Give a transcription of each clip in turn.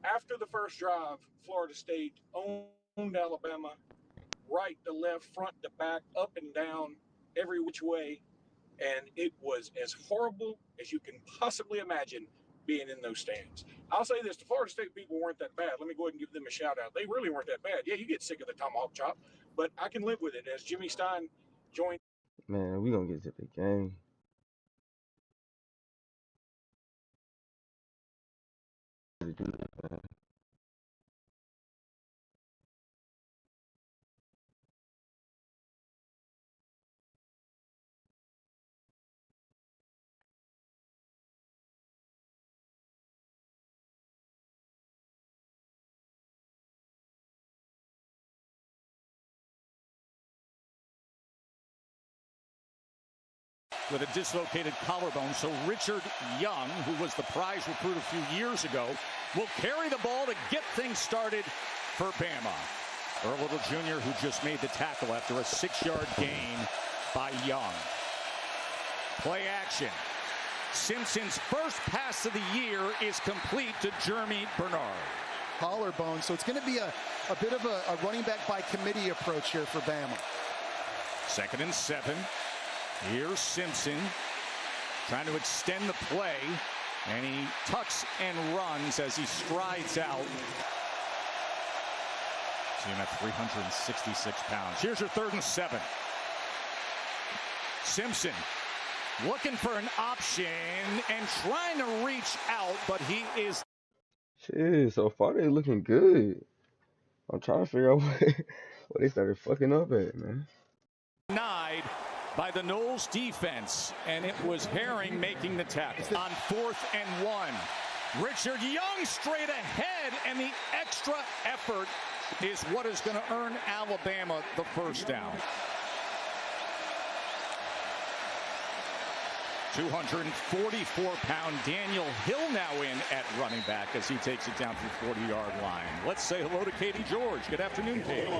After the first drive, Florida State owned Alabama right to left, front to back, up and down, every which way. And it was as horrible as you can possibly imagine being in those stands. I'll say this, the Florida State people weren't that bad. Let me go ahead and give them a shout out. They really weren't that bad. Yeah, you get sick of the tomahawk chop, but I can live with it. As Jimmy Stein joined. Man, we gonna get to the game. With a dislocated collarbone, so Richard Young, who was the prize recruit a few years ago, will carry the ball to get things started for Bama. Earl Little Jr., who just made the tackle after a 6-yard gain by Young. Play action. Simpson's first pass of the year is complete to Jeremy Bernard. Collarbone, so it's going to be a bit of a running back by committee approach here for Bama. 2nd and 7. Here's Simpson trying to extend the play, and he tucks and runs as he strides out. See him at 366 pounds. Here's your 3rd and 7. Simpson looking for an option and trying to reach out, but he is. Shit, so far they looking good. I'm trying to figure out what they started fucking up at, man. Denied by the Noles defense, and it was Herring making the tackle on 4th and 1. Richard Young straight ahead, and the extra effort is what is going to earn Alabama the first down. 244-pound Daniel Hill now in at running back as he takes it down through 40-yard line. Let's say hello to Katie George. Good afternoon, Katie.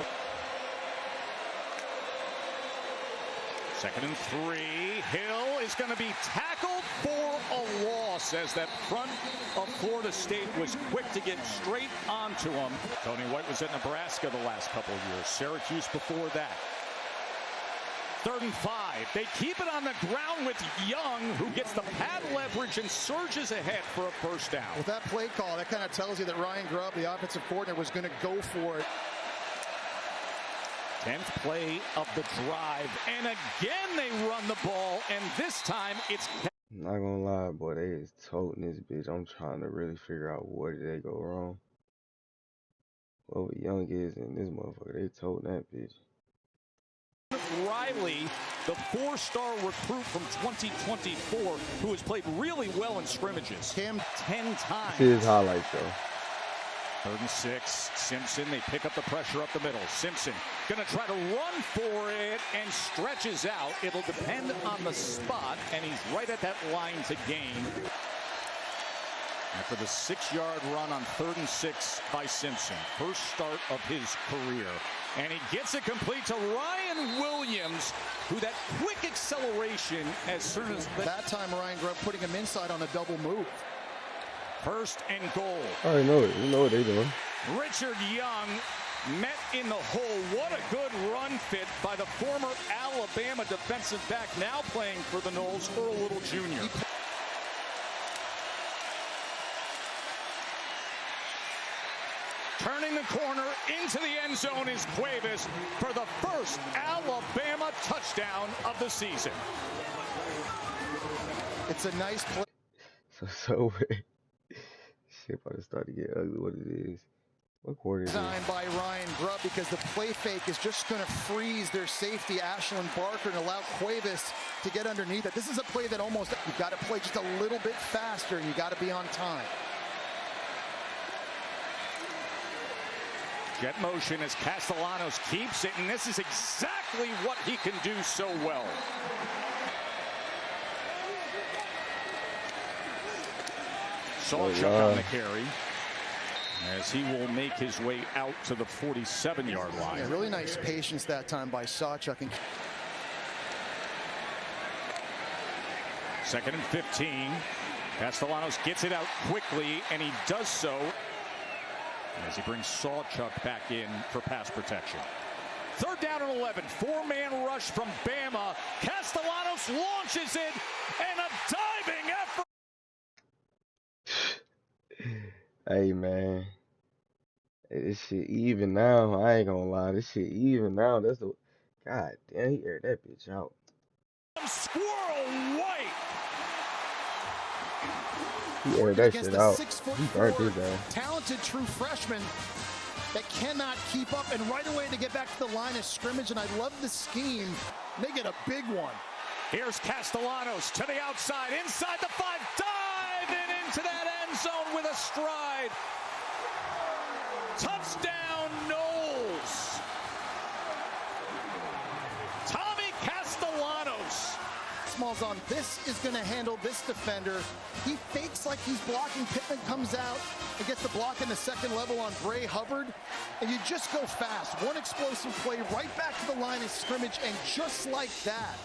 2nd and 3. Hill is going to be tackled for a loss as that front of Florida State was quick to get straight onto him. Tony White was at Nebraska the last couple of years. Syracuse before that. 3rd and 5. They keep it on the ground with Young, who gets the pad leverage and surges ahead for a first down. With that play call, that kind of tells you that Ryan Grubb, the offensive coordinator, was going to go for it. 10th play of the drive, and again they run the ball, and this time it's. Not gonna lie, boy, they is toting this bitch. I'm trying to really figure out where did they go wrong. Whoever Young is in this motherfucker, they toting that bitch. Riley, the 4-star recruit from 2024, who has played really well in scrimmages. Him 10 times. See his highlights, though. 3rd and 6. Simpson, they pick up the pressure up the middle. Simpson going to try to run for it and stretches out. It'll depend on the spot, and he's right at that line to gain. After the 6-yard run on 3rd and 6 by Simpson. First start of his career. And he gets it complete to Ryan Williams, who that quick acceleration as soon as. That time Ryan Grubb putting him inside on a double move. 1st and goal. I already know it. You know what they doing. Richard Young met in the hole. What a good run fit by the former Alabama defensive back, now playing for the Noles, Earl Little Jr. Turning the corner into the end zone is Cuevas for the first Alabama touchdown of the season. It's a nice play. So shit about to start to get ugly. What it is? What quarter is it? Designed by Ryan Grubb, because the play fake is just going to freeze their safety, Ashlyn Barker, and allow Cuevas to get underneath it. This is a play that almost, you've got to play just a little bit faster, and you got to be on time. Jet motion as Castellanos keeps it, and this is exactly what he can do so well. Sawchuk on the carry as he will make his way out to the 47-yard line. Yeah, really nice patience that time by Sawchuk. 2nd and 15. Castellanos gets it out quickly, and he does so. as he brings Sawchuk back in for pass protection. 3rd down and 11. 4-man rush from Bama. Castellanos launches it, and a diving effort. Hey, man. This shit even now. I ain't gonna lie. This shit even now. That's the... God damn, he aired that bitch out. Squirrel White. He aired that shit out. He burnt his ass. Talented true freshman that cannot keep up, and right away to get back to the line of scrimmage, and I love the scheme. They get a big one. Here's Castellanos to the outside, inside the 5, dive and into that end zone with a stride. Touchdown, Knowles. Tommy Castellanos. Smalls on. This is going to handle this defender. He fakes like he's blocking. Pittman comes out and gets the block in the second level on Bray Hubbard. And you just go fast. One explosive play right back to the line of scrimmage. And just like that,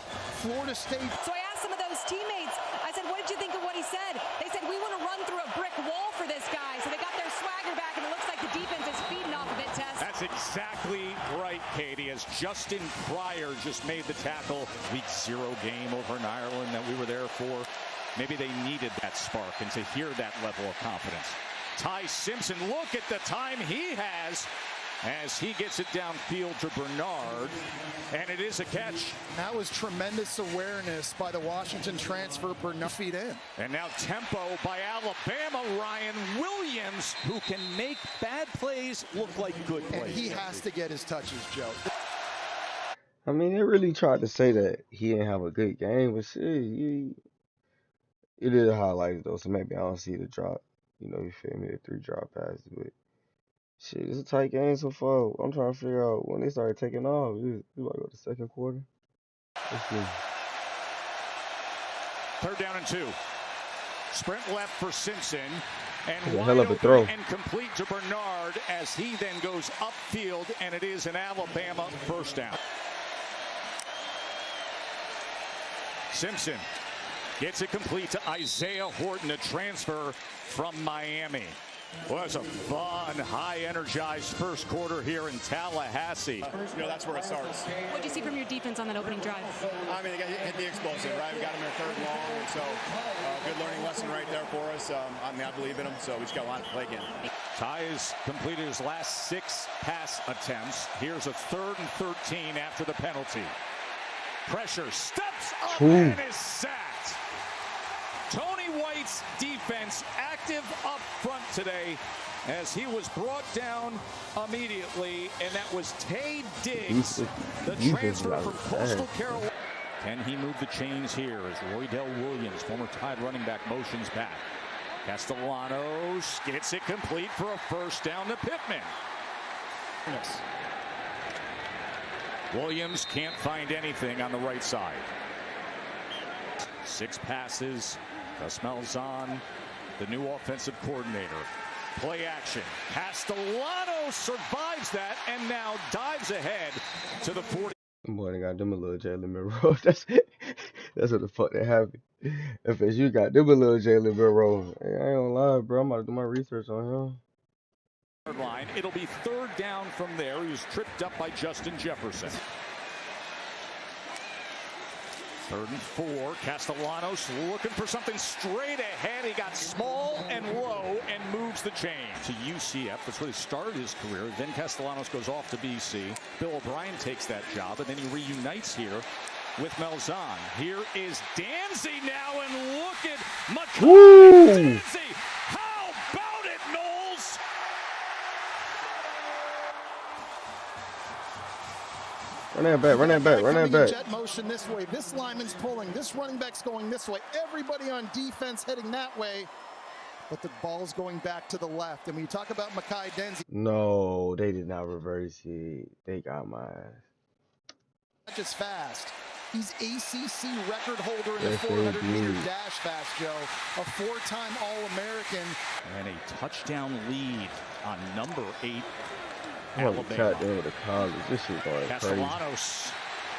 Florida State. So I asked some of those teammates, I said, what did you think of what he said? They said, we want to run through a brick wall for this guy. So they got their swagger back, and it looks like the defense is feeding off of it, Tess. That's exactly right, Katie, as Justin Pryor just made the tackle. Week 0 game over in Ireland that we were there for. Maybe they needed that spark and to hear that level of confidence. Ty Simpson, look at the time he has as he gets it downfield to Bernard, and it is a catch. That was tremendous awareness by the Washington transfer. Bernard feet in. And now tempo by Alabama, Ryan Williams, who can make bad plays look like good plays. And he has to get his touches, Joe. I mean, they really tried to say that he didn't have a good game, but shit, it is highlights though, so maybe I don't see the drop. You know, you feel me? The 3 drop passes, but shit, it's a tight game so far. I'm trying to figure out when they started taking off. We about to go to the 2nd quarter. Let's see. 3rd down and 2. Sprint left for Simpson, and a hell of a throw. And complete to Bernard as he then goes upfield, and it is an Alabama 1st down. Simpson gets it complete to Isaiah Horton, a transfer from Miami. Was a fun, high-energized first quarter here in Tallahassee. You know, that's where it starts. What did you see from your defense on that opening drive? I mean, they hit the explosive, right? We got them in 3rd and long, and so good learning lesson right there for us. I mean, I believe in them, so we just got a lot to play again. Ty has completed his last 6 pass attempts. Here's a 3rd and 13 after the penalty. Pressure, steps up and is sacked. Tony White's defense active up front today as he was brought down immediately, and that was Tay Diggs, the transfer from Coastal Carolina. Can he move the chains here as Roydell Williams, former Tide running back, motions back? Castellanos gets it complete for a 1st down to Pittman. Yes. Williams can't find anything on the right side. 6 passes. Gus Malzahn, the new offensive coordinator. Play action. Castellanos survives that and now dives ahead to the 40. Boy, they got them a little Jalen Monroe. That's what the fuck that happened. FSU got them a little Jalen Monroe. Hey, I ain't gonna lie, bro. I'm about to do my research on him. Line. It'll be 3rd down from there. He was tripped up by Justin Jefferson. 3rd and 4. Castellanos looking for something straight ahead. He got small and low and moves the chain to UCF. That's where he started his career. Then Castellanos goes off to BC. Bill O'Brien takes that job, and then he reunites here with Malzahn. Here is Danzy now, and look at Makai Danzy. How about it, Knowles? Run that back, run that back, run that back. Jet motion this way. This lineman's pulling. This running back's going this way. Everybody on defense heading that way. But the ball's going back to the left. And when you talk about Makai Danzy. No, they did not reverse it. They got my ass. Not just fast. He's ACC record holder in the 400-meter dash fast, Joe. A 4-time All-American. And a touchdown lead on number 8. Alabama. There with the college. This shit going Castellanos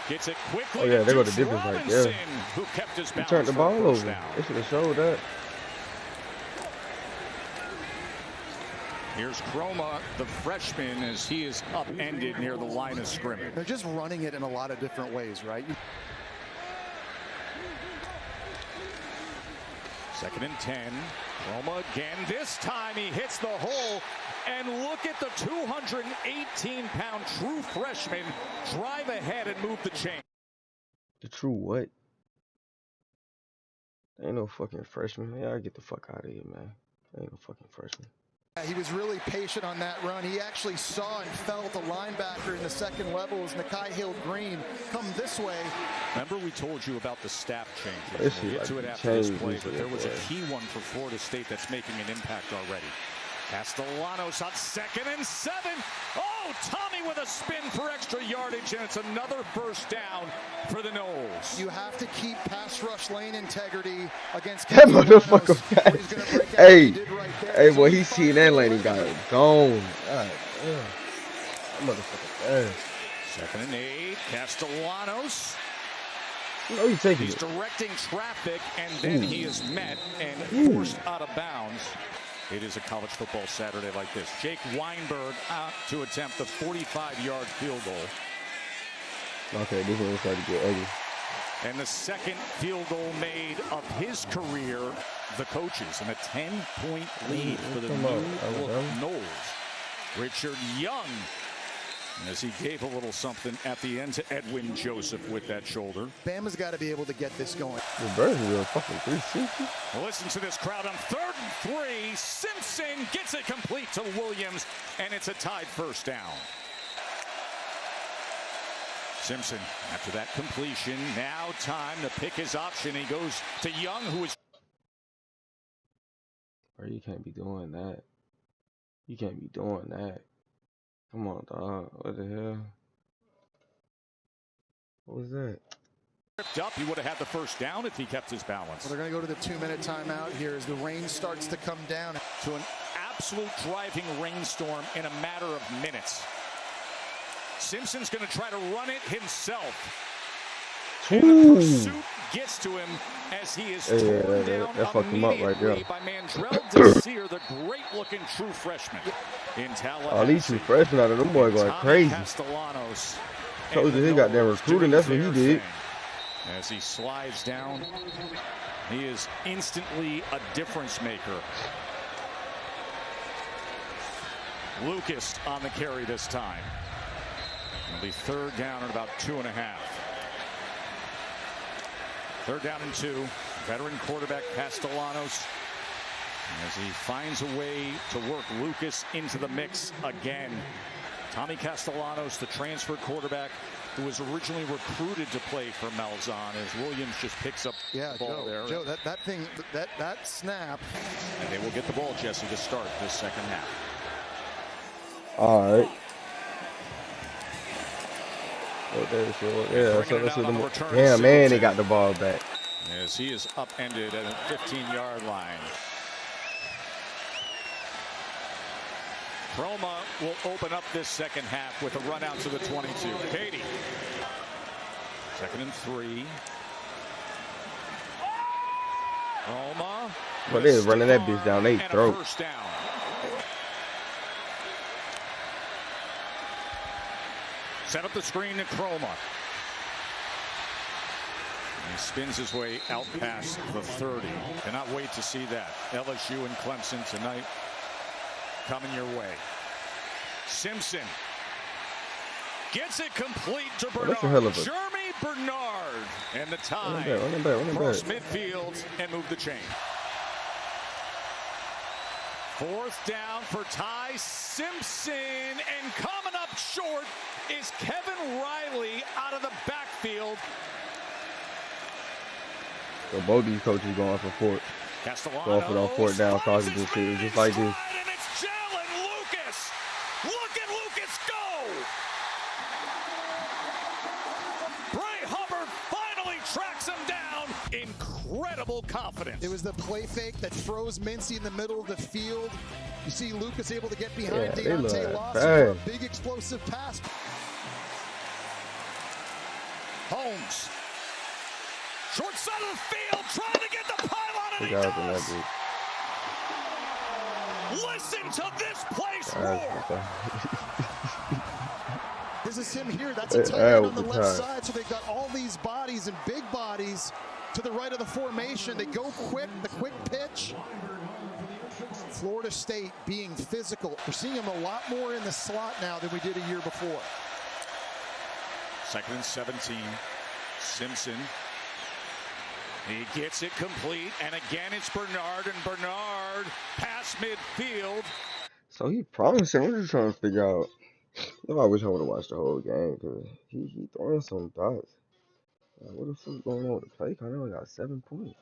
gets it quickly. Oh yeah, they go the difference right there. Who kept his he turned the ball over. They should have showed that. Here's Chroma, the freshman, as he is upended near the line of scrimmage. They're just running it in a lot of different ways, right? 2nd and 10. Chroma again. This time he hits the hole. And look at the 218-pound true freshman drive ahead and move the chain. The true what? Ain't no fucking freshman. Man, y'all get the fuck out of here, man. Ain't no fucking freshman. He was really patient on that run. He actually saw and felt a linebacker in the second level as Nakai Hill-Green come this way. Remember we told you about the staff changes. We'll get to it after this play, but there was a key one for Florida State that's making an impact already. Castellanos on 2nd and 7. Oh, Tommy with a spin for extra yardage, and it's another first down for the Noles. You have to keep pass rush lane integrity against that motherfucker. Hey, boy, he's seen that lane. He got it gone. God damn. That motherfucker fast. 2nd and 8. Castellanos. You know he's taking He's it. directing traffic, and then he is met and forced out of bounds. It is a college football Saturday like this. Jake Weinberg out to attempt the 45-yard field goal. Okay, this one started to get ugly. And the 2nd field goal made of his career, the coaches, and a 10-point lead for the New Noles. Richard Young, as he gave a little something at the end to Edwin Joseph with that shoulder. Bama's got to be able to get this going. The Birds are fucking 360. Listen to this crowd on 3rd and 3. Simpson gets it complete to Williams, and it's a tied first down. Simpson, after that completion, now time to pick his option. He goes to Young, who is... Bro, you can't be doing that. You can't be doing that. Come on, dog. What the hell? What was that? Tripped up. He would have had the first down if he kept his balance. Well, they're going to go to the 2-minute timeout here as the rain starts to come down. To an absolute driving rainstorm in a matter of minutes. Simpson's going to try to run it himself. And the pursuit gets to him as he is torn down immediately by Mandrell Desir, the great-looking true freshman in Tallahassee. Oh, these two freshmen out of them boys going crazy. Castellanos. Told you he got that recruiting. That's what he did. As he slides down, he is instantly a difference maker. Lucas on the carry this time. It'll be 3rd down and about 2.5. 3rd down and 2. Veteran quarterback Castellanos, as he finds a way to work Lucas into the mix again. Tommy Castellanos, the transfer quarterback who was originally recruited to play for Malzahn, as Williams just picks up the ball there. Joe, that snap. And they will get the ball, Jesse, to start this second half. All right. Yeah, so let's see them. Damn, man, they got the ball back. As he is upended at a 15-yard line. Chroma will open up this second half with a run out to the 22. Katie. 2nd and 3. Chroma. But they're running that bitch down their throat. First down. Set up the screen to Chroma. He spins his way out past the 30. Cannot wait to see that. LSU and Clemson tonight coming your way. Simpson gets it complete to Bernard. Jeremy Bernard, and the tie across midfield and move the chain. 4th down for Ty Simpson, and coming up short is Kevin Riley out of the backfield. So both these coaches going for 4th. Going for those 4th down sausages too, just like this. And it's Jalen Lucas. Look at Lucas go. Bray Hubbard finally tracks him down. Incredible confidence. It was the play fake that throws Mincy in the middle of the field. You see Lucas able to get behind Deontay Lawson for a big explosive pass. Holmes. Short side of the field, trying to get the pylon, and he does. Listen to this play This is him here. That's a tight end on the left side. So they've got all these bodies and big bodies to the right of the formation. They go quick, the quick pitch. Florida State being physical. We're seeing him a lot more in the slot now than we did a year before. 2nd and 17. Simpson. He gets it complete, and again it's Bernard, and Bernard past midfield. So he promising. I'm just trying to figure out. I wish I would have watched the whole game because he throwing some dots. What the fuck going on with the play? I know I got 7 points.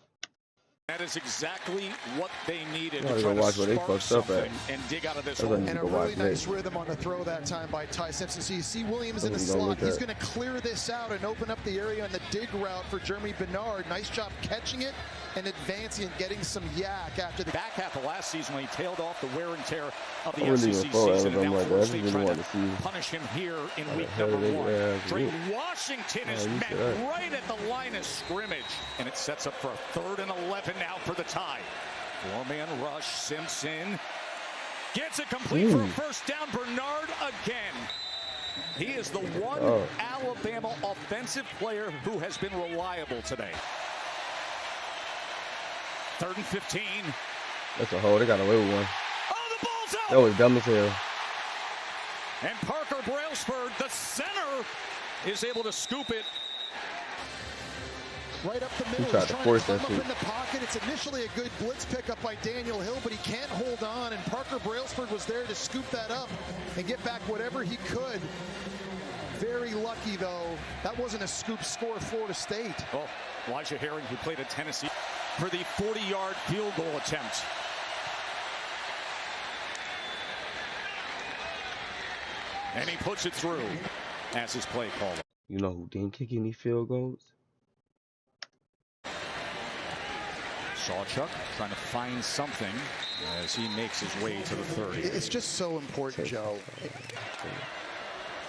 That is exactly what they needed to try to watch where they spark fucked up something at. and dig out of this That's hole. what I need And to a go really watch nice next. rhythm on the throw that time by Ty Simpson. So you see Williams in the That's what we slot. gonna He's look going to clear this out and open up the area on the dig route for Jeremy Bernard. Nice job catching it and advancing and getting some yak after the Back half of last season when he tailed off the wear and tear of the I really SEC even follow season, and now Alabama like that. I Florida just State really trying wanted to to see punish him here in how week the hell number they 1. ass Drake whooped. Washington is you met see that. right at the line of scrimmage, and it sets up for a 3rd and 11 now for the tie. 4-man rush. Simpson gets it complete for a first down. Bernard again. He is the one Alabama offensive player who has been reliable today. 3rd and 15. That's a hole. They got away with one. Oh, the ball's out! That was dumb as hell. And Parker Brailsford, the center, is able to scoop it. right up the middle. He tried He's to trying force to come that up shit. in the pocket. It's initially a good blitz pickup by Daniel Hill, but he can't hold on, and Parker Brailsford was there to scoop that up and get back whatever he could. Very lucky, though. That wasn't a scoop score, Florida State. Oh, Elijah Herring, who played at Tennessee, for the 40-yard field goal attempt. And he puts it through as his play called. You know who didn't kick any field goals? Sawchuk trying to find something as he makes his way to the 30. It's just so important, Joe.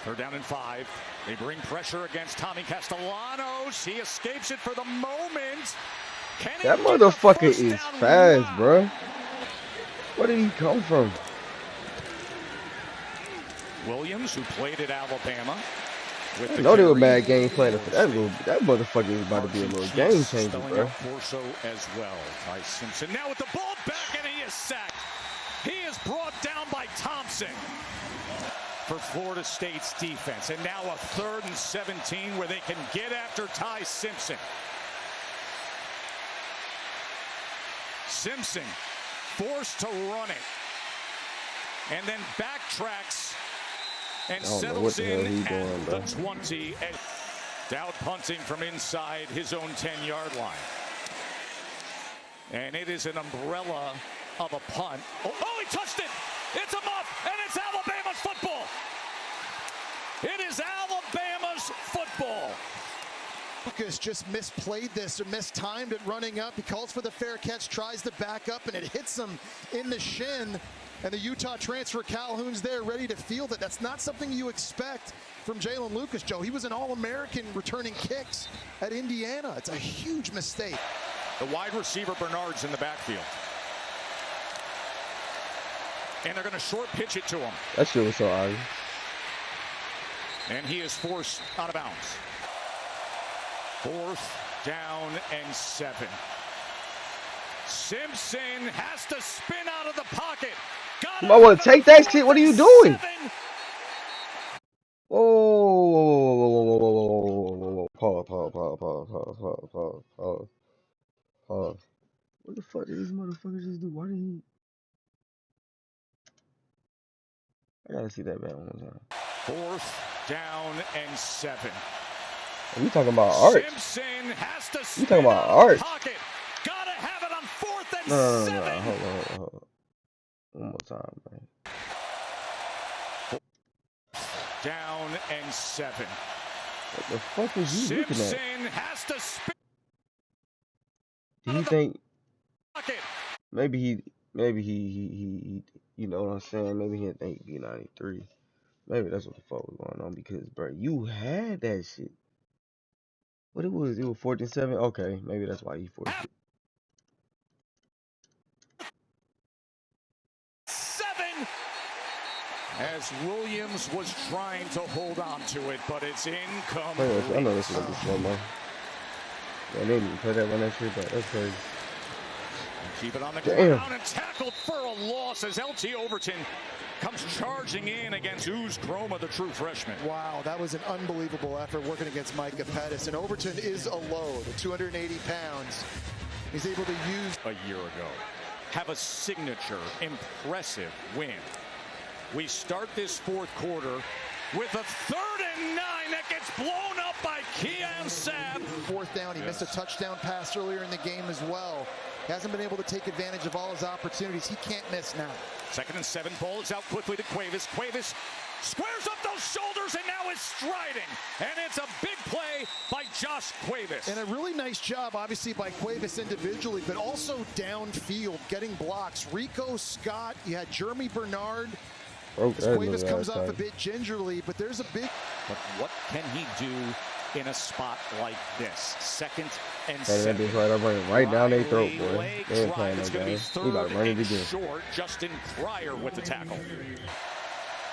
3rd down and 5. They bring pressure against Tommy Castellanos. He escapes it for the moment. Can he That get the motherfucker first is down? fast, Wow. bro. Where did he come from? Williams, who played at Alabama. With I the know they were carry. bad game planning for that little. That motherfucker is about to be a little game changer, Spelling bro. out Corso as well. Ty Simpson now with the ball back, and he is sacked. He is brought down by Thompson for Florida State's defense. And now a 3rd and 17 where they can get after Ty Simpson. Simpson forced to run it and then backtracks and I don't know what settles the hell in he at doing, the bro. 20. And Dowd punting from inside his own 10-yard line. And it is an umbrella of a punt. Oh, he touched it! It's a muff, and it's Alabama's football! It is Alabama's football! Lucas just misplayed this or mistimed it running up. He calls for the fair catch, tries to back up, and it hits him in the shin. And the Utah transfer Calhoun's there ready to field it. That's not something you expect from Jalen Lucas, Joe. He was an All-American returning kicks at Indiana. It's a huge mistake. The wide receiver Bernard's in the backfield. And they're going to short pitch it to him. That shit was so obvious. And he is forced out of bounds. 4th down and 7. Simpson has to spin out of the pocket. You might want to take that shit. What are you doing? Whoa, whoa. Pause. What the fuck did these motherfuckers just do? Why did he? I gotta see that man one more time. 4th down and 7. Are we talking about art? Simpson has to You spin talking about out of art? the pocket. Gotta have it on 4th and No. 7. Hold on. One more time, man. Down and 7. What the fuck is he looking at? Simpson has to spin Do you think pocket. maybe he you know what I'm saying? Maybe he didn't think B93. Maybe that's what the fuck was going on because, bro, you had that shit. What it was 4th and 7? Okay, maybe that's why he forced it. 7. as Williams was trying to hold on to it, but it's incomplete. I know this is gonna be slow-mo. Yeah, they didn't play that one that shit, but that's crazy. Keep it on the ground and tackled for a loss as LT Overton comes charging in against Ooze Chroma, the true freshman. Wow, that was an unbelievable effort working against Micah Pettis. And Overton is a load at 280 pounds. He's able to use a year ago. Have a signature, impressive win. We start this fourth quarter with a 3rd and 9 that gets blown up by Keon Sabb. Fourth down, he missed a touchdown pass earlier in the game as well. He hasn't been able to take advantage of all his opportunities. He can't miss now. 2nd and 7, ball is out quickly to Cuevas. Cuevas squares up those shoulders and now is striding. And it's a big play by Josh Cuevas. And a really nice job, obviously, by Cuevas individually, but also downfield, getting blocks. Rico Scott, you had Jeremy Bernard. Cuevas comes off a bit gingerly, but there's a big... But what can he do in a spot like this? 2nd and 7. Right down their throat, boy. They ain't playing no game. We about to run it again. Short, Justin Pryor with the tackle.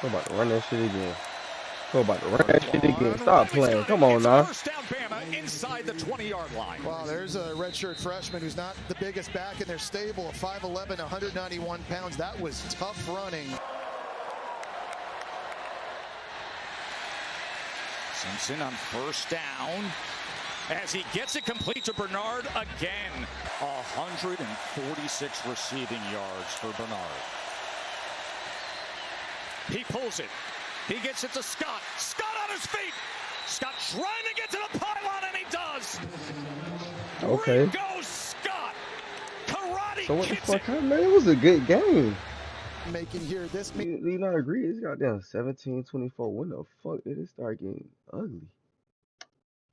We're about to run that shit again. We're about to run that shit again. Stop playing. Come on now. First down, Bama inside the 20-yard line. Wow, there's a redshirt freshman who's not the biggest back in their stable. 5'11", 191 pounds. That was tough running. Simpson on first down as he gets it complete to Bernard again. 146 receiving yards for Bernard. He pulls it. He gets it to Scott. Scott on his feet. Scott trying to get to the pylon, and he does. Okay. Goes Scott. Karate so what the fuck, it. man? It was a good game. Making here this. Do you not agree? It's goddamn 17-24. When the fuck did it start getting ugly?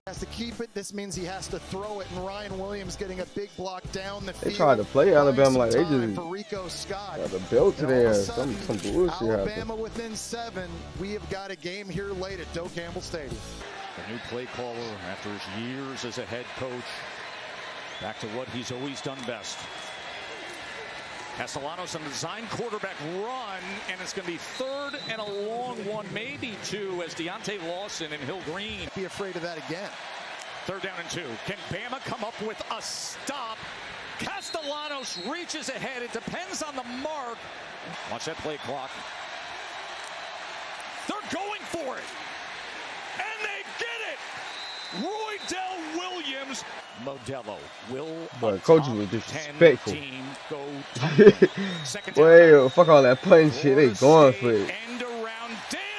Has to keep it. This means he has to throw it, and Ryan Williams getting a big block down the field. They tried to play Alabama like they just for Rico Scott. got the belt to their some bullshit. Alabama happened. within 7. We have got a game here late at Doak Campbell Stadium. The new play caller after his years as a head coach. Back to what he's always done best. Castellanos on the design quarterback run, and it's going to be 3rd and a long one, maybe 2, as Deontay Lawson and Hill Green. Be afraid of that again. 3rd down and 2. Can Bama come up with a stop? Castellanos reaches ahead. It depends on the mark. Watch that play clock. They're going for it. And they get it. Roydell Williams. Modelo will. But coaches was disrespectful. Go Boy, fuck all that punting shit. They going for it.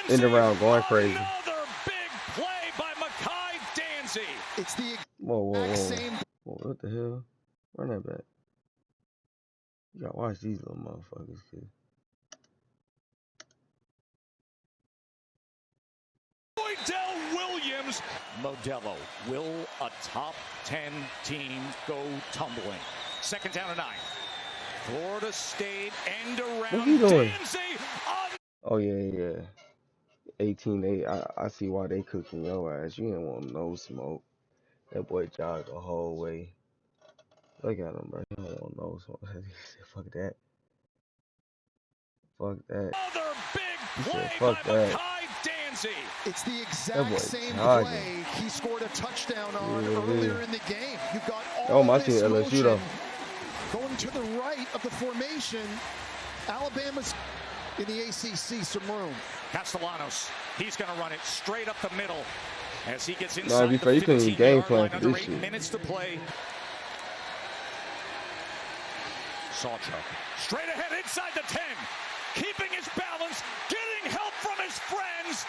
End around, going crazy. Another big play by Makai Danzy. It's the whoa. same. Whoa, what the hell? Run that back. You gotta watch these little motherfuckers, kid. Roydell Williams. Modelo, will a top 10 team go tumbling? 2nd down and 9. Florida State end around. What you doing? Danzy. Oh yeah. 18-8. I see why they cooking your ass. You ain't want no smoke. That boy jogged the whole way. Look at him, bro. He don't want no smoke. He said, fuck that. Fuck that. Another big play fuck by that. Makai Danzy. It's the exact same jogging. play he scored a touchdown on earlier in the game. You got Oh, my this team LSU motion though. going to the right of the formation. Alabama's in the ACC, some room. Castellanos, he's going to run it straight up the middle as he gets Nah, inside be the fair, you couldn't 15-yard game line. plan for Under this 8 shit. minutes to play. Sawchuk straight ahead inside the 10, keeping his balance, getting help from his friends,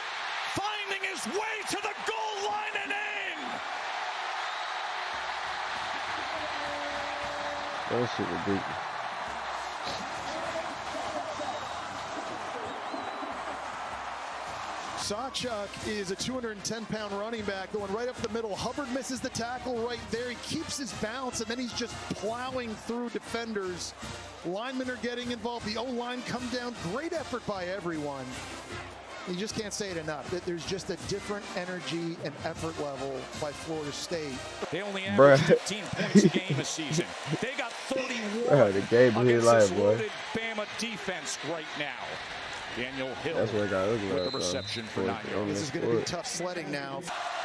finding his way to the goal line and in. That shit ridiculous. Sawchuk is a 210-pound running back going right up the middle. Hubbard misses the tackle right there. He keeps his balance, and then he's just plowing through defenders. Linemen are getting involved. The O-line come down. Great effort by everyone. You just can't say it enough. There's just a different energy and effort level by Florida State. They only averaged 15 points a game this season. They got 31 the game of his life, boy. Bama Bama defense right now. Daniel Hill That's what I got with the reception for 9 yards. This is going to be tough sledding now.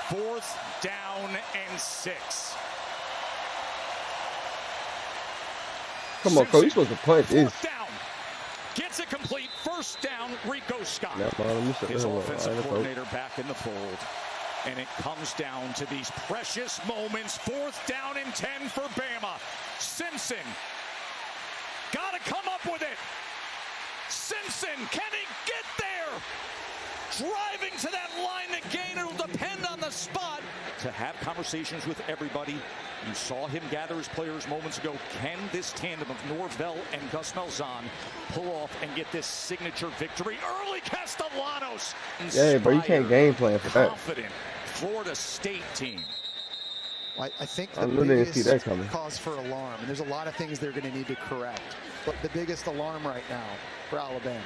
4th down and 6. Come on, Cole. You're supposed to punt this. 4th down. Gets it complete. 1st down, Rico Scott. His His offensive coordinator back in the fold. And it comes down to these precious moments. 4th down and 10 for Bama. Simpson. Got to come up with it. Simpson, can he get there? Driving to that line again. It'll depend on the spot. To have conversations with everybody. You saw him gather his players moments ago. Can this tandem of Norvell and Gus Malzahn pull off and get this signature victory? Early Castellanos. Yeah, but you can't game plan for that. Confident Florida State team. I think I the didn't see that biggest coming. cause for alarm, and there's a lot of things they're going to need to correct, but the biggest alarm right now for Alabama.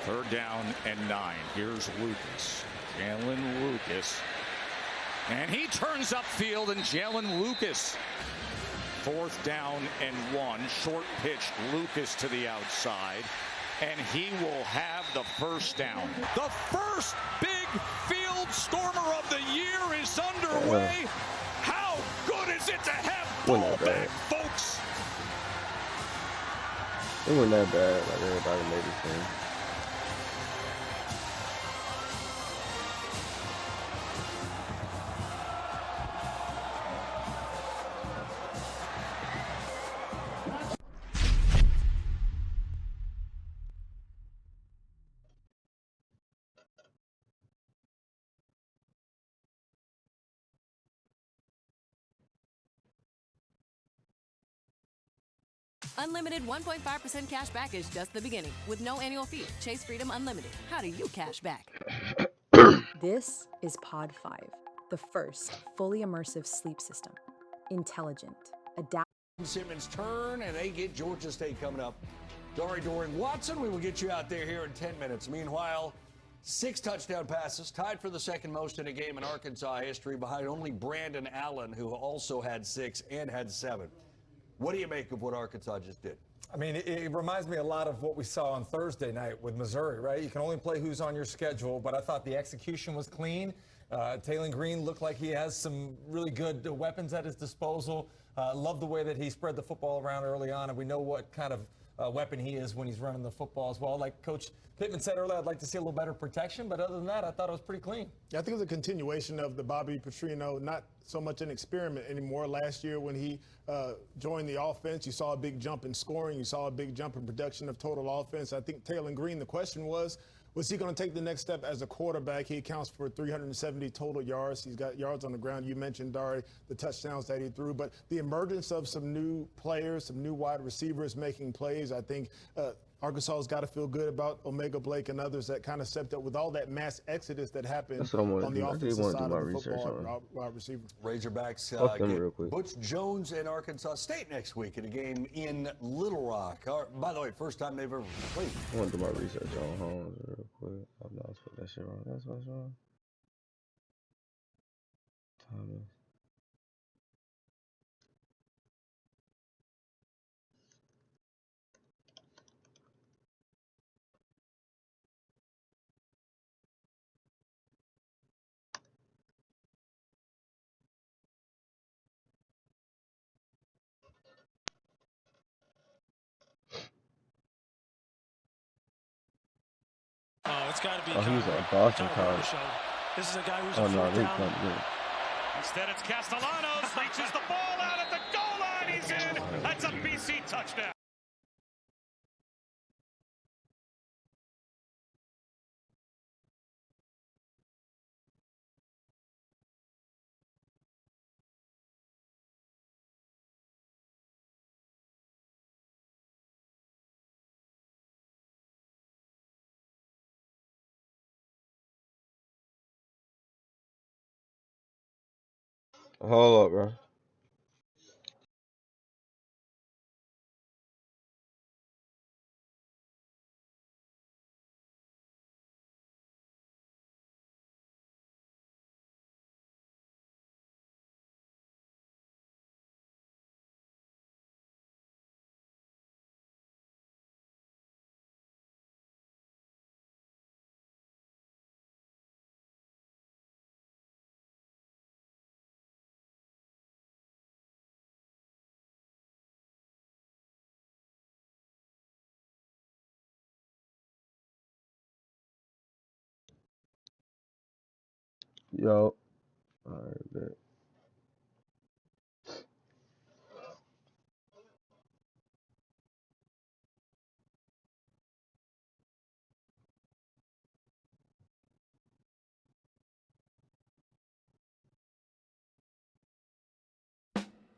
3rd down and 9. Here's Lucas. Jalen Lucas. And he turns upfield, and Jalen Lucas. 4th down and 1. Short pitch, Lucas to the outside. And he will have the 1st down. The first big field stormer of the year is underway. How good is it to have ball back, folks? It wasn't that bad. Like everybody made it seem. Unlimited 1.5% cash back is just the beginning. With no annual fee. Chase Freedom Unlimited. How do you cash back? This is Pod 5, the first fully immersive sleep system. Intelligent, adaptive. Simmons turn, and they get Georgia State coming up. Dorian Watson, we will get you out there here in 10 minutes. Meanwhile, 6 touchdown passes, tied for the second most in a game in Arkansas history, behind only Brandon Allen, who also had 6 and had 7. What do you make of what Arkansas just did? I mean, it reminds me a lot of what we saw on Thursday night with Missouri, right? You can only play who's on your schedule, but I thought the execution was clean. Taylor Green looked like he has some really good weapons at his disposal. Love the way that he spread the football around early on, and we know what kind of weapon he is when he's running the football as well. Like Coach Pittman said earlier, I'd like to see a little better protection, but other than that, I thought it was pretty clean. Yeah, I think it was a continuation of the Bobby Petrino, not so much an experiment anymore. Last year when he joined the offense, you saw a big jump in scoring. You saw a big jump in production of total offense. I think Taylor Green, the question was he going to take the next step as a quarterback? He accounts for 370 total yards. He's got yards on the ground. You mentioned, Dari, the touchdowns that he threw. But the emergence of some new players, some new wide receivers making plays, I think Arkansas has got to feel good about Omega Blake and others that kind of stepped up with all that mass exodus that happened on the offensive side of the football wide receiver. Razorbacks real quick. Butch Jones and Arkansas State next week in a game in Little Rock. By the way, first time they've ever played. I want to do my research on Holmes real quick. I've not put that shit wrong. That's what's wrong. Thomas. It's got to be. Oh, he's on Boston College. This is a guy who's oh, a no, they down. come good. Instead, it's Castellanos. Reaches the ball out at the goal line. He's in. That's a BC touchdown. Hold up, bro. Yo. Alright, bet.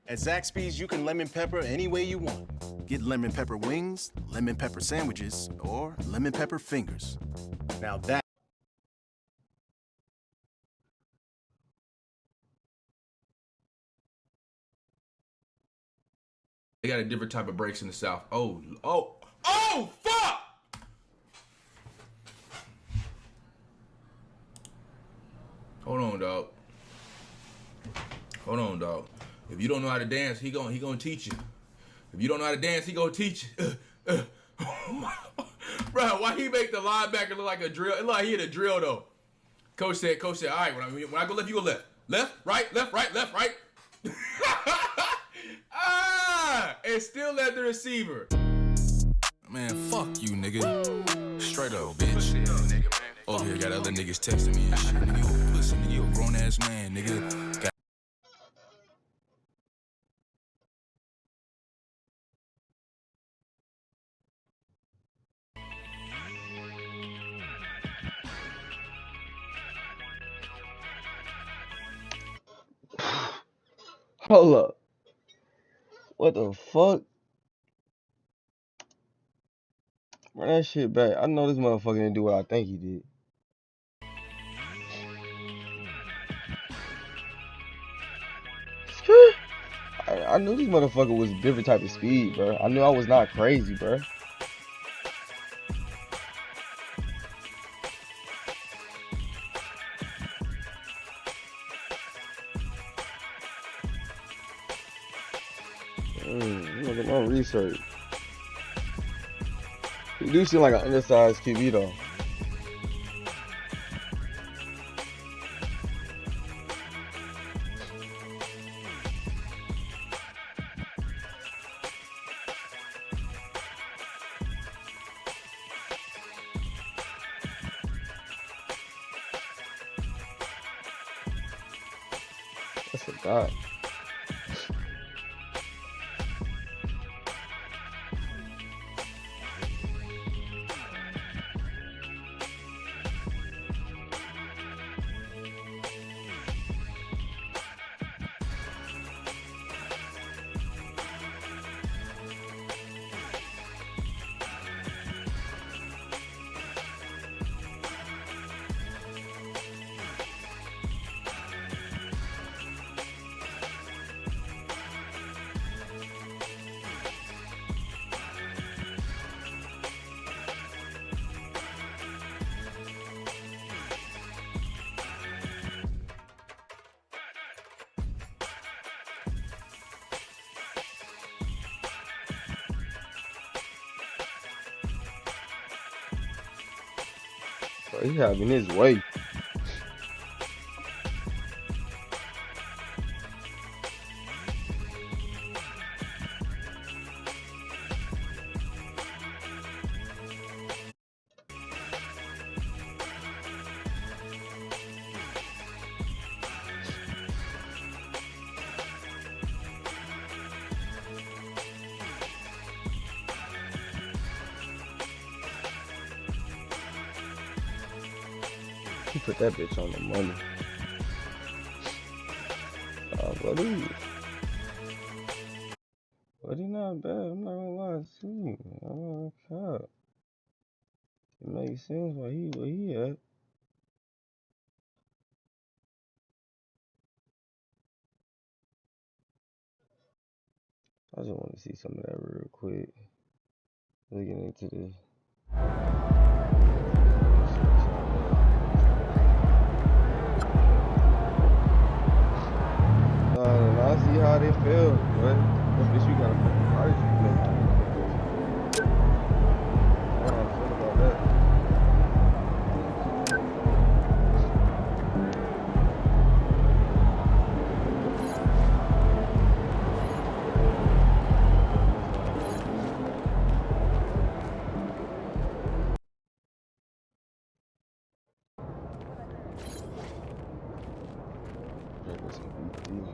At Zaxby's, you can lemon pepper any way you want. Get lemon pepper wings, lemon pepper sandwiches, or lemon pepper fingers. Now that. They got a different type of brakes in the South. Oh, fuck! Hold on, dog. If you don't know how to dance, he gonna teach you. If you don't know how to dance, he gonna teach you. Bro, why he make the linebacker look like a drill? It look like he hit a drill though. Coach said, all right, when I go left, you go left. Left, right, left, right, left, right. And still let the receiver. Man, fuck you, nigga. Straight up, bitch. Over here, got other niggas texting me and shit. Nigga, you a pussy, nigga, you a grown ass man, nigga. Hold up. What the fuck? Run that shit back. I know this motherfucker didn't do what I think he did. I knew this motherfucker was a different type of speed, bro. I knew I was not crazy, bro. Look at my research. He do seem like an undersized QB though. That's a dot. He having his way. He put that bitch on the money. But he not bad. I'm not gonna lie to you. I'm not cap. It makes sense where he at. I just want to see some of that real quick. Looking into this. I see how they feel, but at least you got a fucking price. I don't know how I feel about that. That's MVP.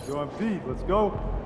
Yo, I'm Pete. Let's go.